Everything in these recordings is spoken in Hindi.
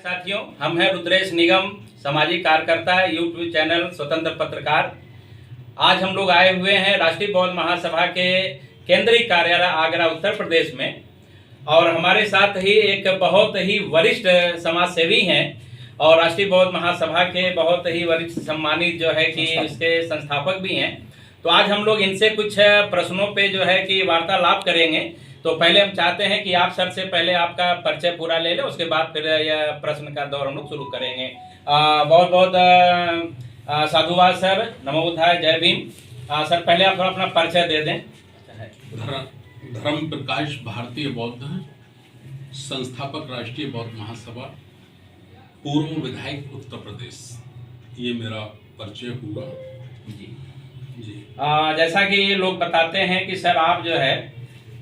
साथियों, हम हैं रुद्रेश निगम, सामाजिक कार्यकर्ता, यूट्यूब चैनल स्वतंत्र पत्रकार। आज हम लोग आए हुए हैं राष्ट्रीय बौद्ध महासभा के केंद्रीय कार्यालय आगरा उत्तर प्रदेश में, और हमारे साथ ही एक बहुत ही वरिष्ठ समाज सेवी हैं और राष्ट्रीय बौद्ध महासभा के बहुत ही वरिष्ठ सम्मानित जो है कि इसके संस्थापक भी हैं। तो आज हम लोग इनसे कुछ प्रश्नों पे जो है कि वार्तालाप करेंगे। तो पहले हम चाहते हैं कि आप सर से पहले आपका परिचय पूरा ले लें, उसके बाद फिर यह प्रश्न का दौर हम लोग शुरू करेंगे। बहुत बहुत साधुवाद सर, नमो बुद्धाय, जय भीम। सर पहले आप थोड़ा अपना परिचय दे दें। धर्म प्रकाश भारतीय बौद्ध संस्थापक राष्ट्रीय बौद्ध महासभा, पूर्व विधायक उत्तर प्रदेश, ये मेरा परिचय हुआ जी। जैसा कि लोग बताते हैं कि सर आप जो है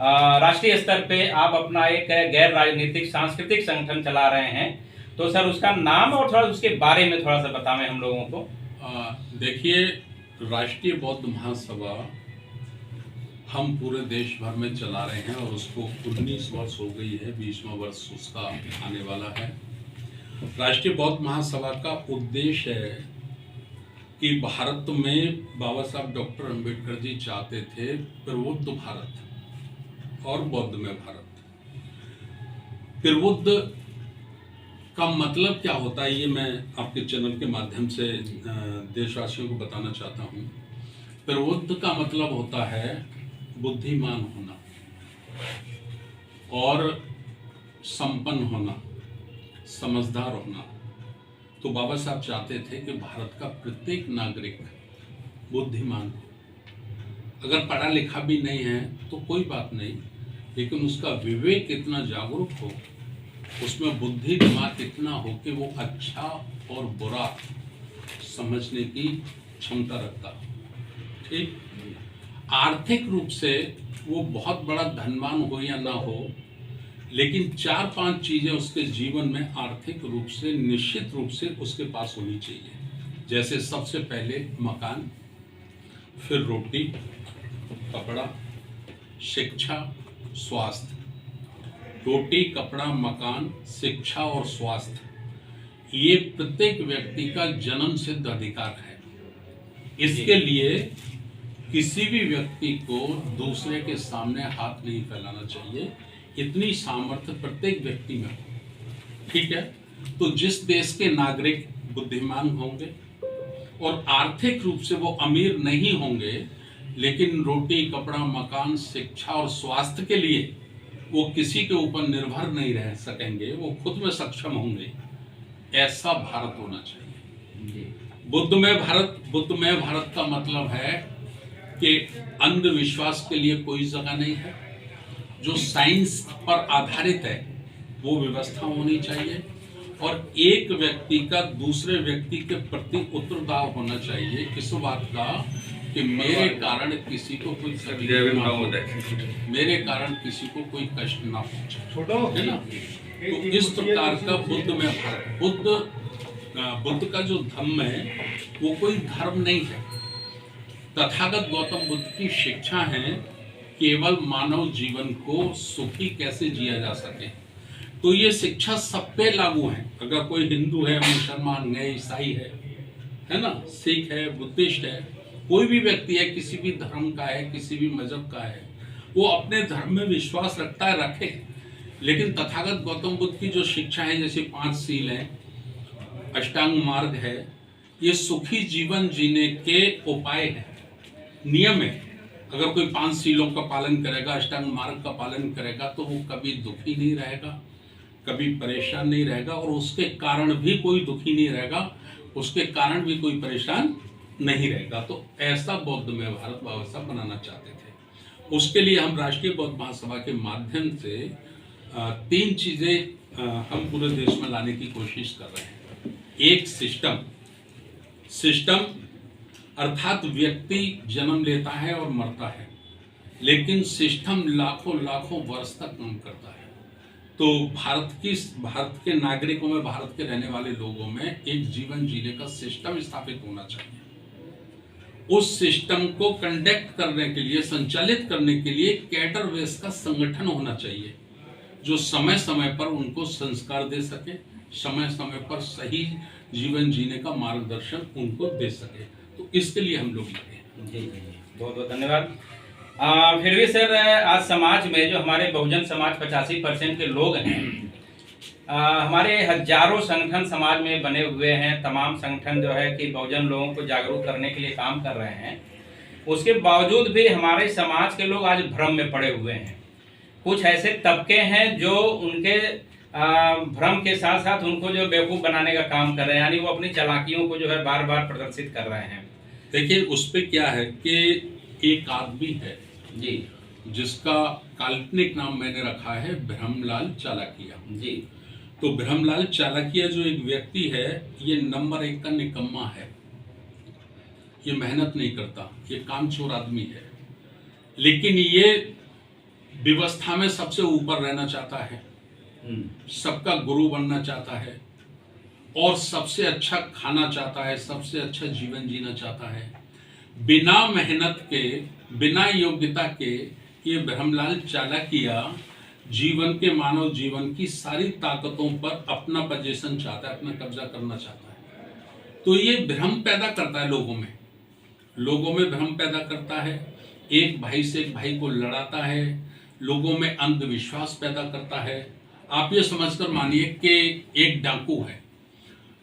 राष्ट्रीय स्तर पे आप अपना एक गैर राजनीतिक सांस्कृतिक संगठन चला रहे हैं, तो सर उसका नाम और थोड़ा उसके बारे में थोड़ा सा बतावें हम लोगों को। देखिए, राष्ट्रीय बौद्ध महासभा हम पूरे देश भर में चला रहे हैं और उसको 19 वर्ष हो गई है, 20वां वर्ष उसका आने वाला है। राष्ट्रीय बौद्ध महासभा का उद्देश्य है कि भारत में बाबा साहब डॉक्टर अंबेडकर जी चाहते थे प्रबुद्ध भारत और बौद्धमय भारत। प्रबुद्ध का मतलब क्या होता है, ये मैं आपके चैनल के माध्यम से देशवासियों को बताना चाहता हूँ। प्रबुद्ध का मतलब होता है बुद्धिमान होना और संपन्न होना, समझदार होना। तो बाबा साहब चाहते थे कि भारत का प्रत्येक नागरिक बुद्धिमान हो। अगर पढ़ा लिखा भी नहीं है तो कोई बात नहीं, लेकिन उसका विवेक इतना जागरूक हो, उसमें बुद्धि दिमाग इतना हो कि वो अच्छा और बुरा समझने की क्षमता रखता हो। ठीक, आर्थिक रूप से वो बहुत बड़ा धनवान हो या ना हो, लेकिन 4-5 चीजें उसके जीवन में आर्थिक रूप से निश्चित रूप से उसके पास होनी चाहिए। जैसे सबसे पहले मकान, फिर रोटी, कपड़ा, शिक्षा, स्वास्थ्य। रोटी, कपड़ा, मकान, शिक्षा और स्वास्थ्य, ये प्रत्येक व्यक्ति का जन्म सिद्ध अधिकार है। इसके लिए किसी भी व्यक्ति को दूसरे के सामने हाथ नहीं फैलाना चाहिए, इतनी सामर्थ्य प्रत्येक व्यक्ति में हो। ठीक है, तो जिस देश के नागरिक बुद्धिमान होंगे और आर्थिक रूप से वो अमीर नहीं होंगे, लेकिन रोटी, कपड़ा, मकान, शिक्षा और स्वास्थ्य के लिए वो किसी के ऊपर निर्भर नहीं रह सकेंगे, वो खुद में सक्षम होंगे, ऐसा भारत होना चाहिए। बुद्धमय भारत का मतलब है कि अंधविश्वास के लिए कोई जगह नहीं है। जो साइंस पर आधारित है वो व्यवस्था होनी चाहिए, और एक व्यक्ति का दूसरे व्यक्ति के प्रति उत्तरदायित्व होना चाहिए। इस बात का कि मेरे कारण किसी को कोई तकलीफ ना हो, मेरे कारण किसी को कोई कष्ट ना पहुंचे, है ना। तो इस प्रकार का बुद्ध का जो धम्म है वो कोई धर्म नहीं है। तथागत गौतम बुद्ध की शिक्षा है केवल मानव जीवन को सुखी कैसे जिया जा सके। तो ये शिक्षा सब पे लागू है। अगर कोई हिंदू है, मुसलमान है, ईसाई है ना, सिख है, बुद्धिस्ट है, कोई भी व्यक्ति है, किसी भी धर्म का है, किसी भी मजहब का है, वो अपने धर्म में विश्वास रखता है, रखे। लेकिन तथागत गौतम बुद्ध की जो शिक्षा है, जैसे 5 सील है, अष्टांग मार्ग है, ये सुखी जीवन जीने के उपाय है, नियम है। अगर कोई 5 सीलों का पालन करेगा, अष्टांग मार्ग का पालन करेगा, तो वो कभी दुखी नहीं रहेगा, कभी परेशान नहीं रहेगा, और उसके कारण भी कोई दुखी नहीं रहेगा, उसके कारण भी कोई परेशान नहीं रहेगा। तो ऐसा बौद्धमय भारत बाबा साहब बनाना चाहते थे। उसके लिए हम राष्ट्रीय बौद्ध महासभा के माध्यम से 3 चीजें हम पूरे देश में लाने की कोशिश कर रहे हैं। एक, सिस्टम अर्थात व्यक्ति जन्म लेता है और मरता है, लेकिन सिस्टम लाखों वर्ष तक काम करता है। तो भारत के नागरिकों में, भारत के रहने वाले लोगों में एक जीवन जीने का सिस्टम स्थापित होना चाहिए। उस सिस्टम को कंडक्ट करने के लिए, संचालित करने के लिए कैडर बेस का संगठन होना चाहिए, जो समय समय पर उनको संस्कार दे सके, समय समय पर सही जीवन जीने का मार्गदर्शन उनको दे सके। तो इसके लिए हम लोग लगे। जी जी जी, बहुत बहुत धन्यवाद। फिर भी सर, आज समाज में जो हमारे बहुजन समाज 85% के लोग हैं, हमारे हजारों संगठन समाज में बने हुए हैं। तमाम संगठन जो है कि बहुजन लोगों को जागरूक करने के लिए काम कर रहे हैं। उसके बावजूद भी हमारे समाज के लोग आज भ्रम में पड़े हुए हैं। कुछ ऐसे तबके हैं जो उनके भ्रम के साथ साथ उनको जो बेवकूफ़ बनाने का काम कर रहे हैं, यानी वो अपनी चालाकियों को जो है बार बार प्रदर्शित कर रहे हैं। देखिए, उस पे क्या है कि एक आदमी है जी, जिसका काल्पनिक नाम मैंने रखा है ब्रह्मलाल चालाकिया। जी, तो ब्रह्मलाल चालाकिया जो एक व्यक्ति है, ये नंबर 1 का निकम्मा है। ये मेहनत नहीं करता, ये कामचोर आदमी है, लेकिन ये व्यवस्था में सबसे ऊपर रहना चाहता है, सबका गुरु बनना चाहता है और सबसे अच्छा खाना चाहता है, सबसे अच्छा जीवन जीना चाहता है। बिना मेहनत के, बिना योग्यता के ये ब्रह्मलाल चालाकिया जीवन के, मानव जीवन की सारी ताकतों पर अपना पोजीशन चाहता है, अपना कब्जा करना चाहता है। तो ये भ्रम पैदा करता है लोगों में भ्रम पैदा करता है। एक भाई से एक भाई को लड़ाता है, लोगों में अंधविश्वास पैदा करता है। आप ये समझकर मानिए कि एक डाकू है,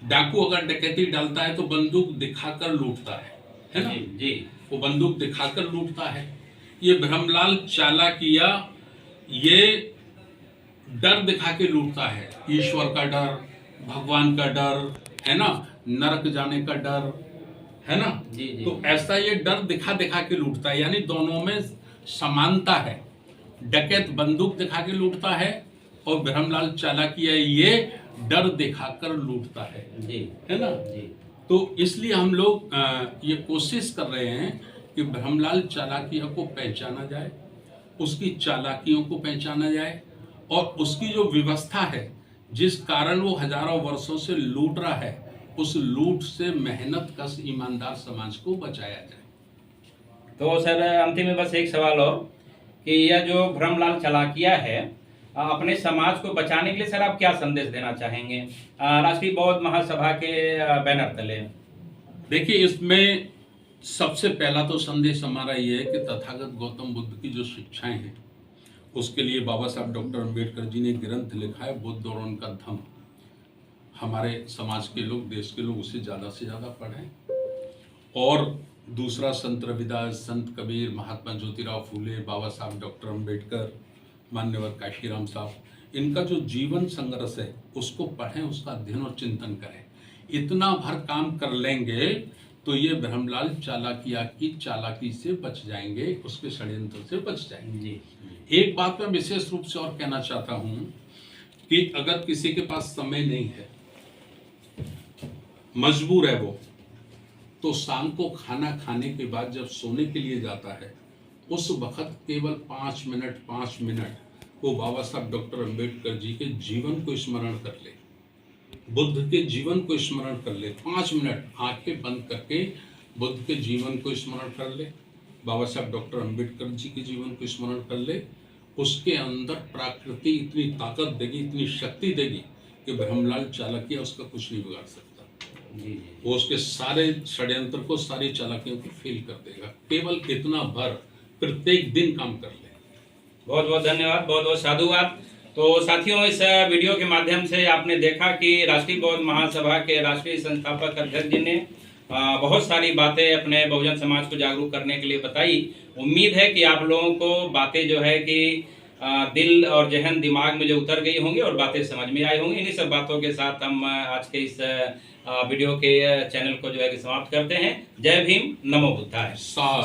डाकू अगर डकैती डालता है तो बंदूक दिखाकर लूटता है ना? जी, वो बंदूक दिखाकर लूटता है। ये ब्रह्मलाल चालाकिया ये डर दिखा के लूटता है, ईश्वर का डर, भगवान का डर, है ना, नरक जाने का डर, है ना? जी, जी। तो ऐसा ये डर दिखा दिखा के लूटता है, यानी दोनों में समानता है। डकैत बंदूक दिखा के लूटता है और ब्रह्मलाल चालाकिया ये डर दिखाकर लूटता है। जी, है ना? जी। तो इसलिए हम लोग ये कोशिश कर रहे हैं कि ब्रह्मलाल चालाकिया को पहचाना जाए, उसकी चालाकियों को पहचाना जाए और उसकी जो व्यवस्था है, जिस कारण वो हजारों वर्षों से लूट रहा है, उस लूट से मेहनत कश ईमानदार समाज को बचाया जाए। तो सर, अंतिम में बस एक सवाल और, कि यह जो ब्रह्मलाल चालाकिया है, अपने समाज को बचाने के लिए सर आप क्या संदेश देना चाहेंगे राष्ट्रीय बौद्ध महासभा के बैनर तले? देखिए, इसमें सबसे पहला तो संदेश हमारा ये है कि तथागत गौतम बुद्ध की जो शिक्षाएं हैं, उसके लिए बाबा साहब डॉक्टर अंबेडकर जी ने ग्रंथ लिखा है, बुद्ध और उनका धम्म। हमारे समाज के लोग, देश के लोग उसे ज़्यादा से ज़्यादा पढ़ें। और दूसरा, संत रविदास, संत कबीर, महात्मा ज्योतिराव फूले, बाबा साहब डॉक्टर अंबेडकर, मान्यवर काशीराम साहब, इनका जो जीवन संघर्ष है उसको पढ़ें, उसका अध्ययन और चिंतन करें। इतना भर काम कर लेंगे तो ये ब्रह्मलाल चालाकिया की चालाकी से बच जाएंगे, उसके षड्यंत्र से बच जाएंगे। जी। एक बात मैं विशेष रूप से और कहना चाहता हूं कि अगर किसी के पास समय नहीं है, मजबूर है वो, तो शाम को खाना खाने के बाद जब सोने के लिए जाता है, उस वक्त केवल 5 मिनट वो बाबा साहब डॉक्टर अंबेडकर जी के जीवन को स्मरण कर ले, बुद्ध के जीवन को स्मरण कर ले। 5 मिनट आंखें बंद करके बुद्ध के जीवन को स्मरण कर ले, बाबा साहब डॉक्टर अंबेडकर जी के जीवन को स्मरण कर ले। उसके अंदर प्रकृति इतनी ताकत देगी, इतनी शक्ति देगी कि ब्रह्मलाल चालाकिया उसका कुछ नहीं बिगाड़ सकता। जी। वो उसके सारे षड्यंत्र को, सारी चालाकियों को फेल कर देगा। केवल इतना भर प्रत्येक दिन काम कर ले। बहुत बहुत धन्यवाद, बहुत बहुत साधुवाद। तो साथियों, इस वीडियो के माध्यम से आपने देखा कि राष्ट्रीय बौद्ध महासभा के राष्ट्रीय संस्थापक अध्यक्ष जी ने बहुत सारी बातें अपने बहुजन समाज को जागरूक करने के लिए बताई। उम्मीद है कि आप लोगों को बातें जो है कि दिल और जहन दिमाग में जो उतर गई होंगी और बातें समझ में आई होंगी। इन्हीं सब बातों के साथ हम आज के इस वीडियो के चैनल को जो है कि समाप्त करते हैं। जय भीम, नमो बुद्धाय। साध।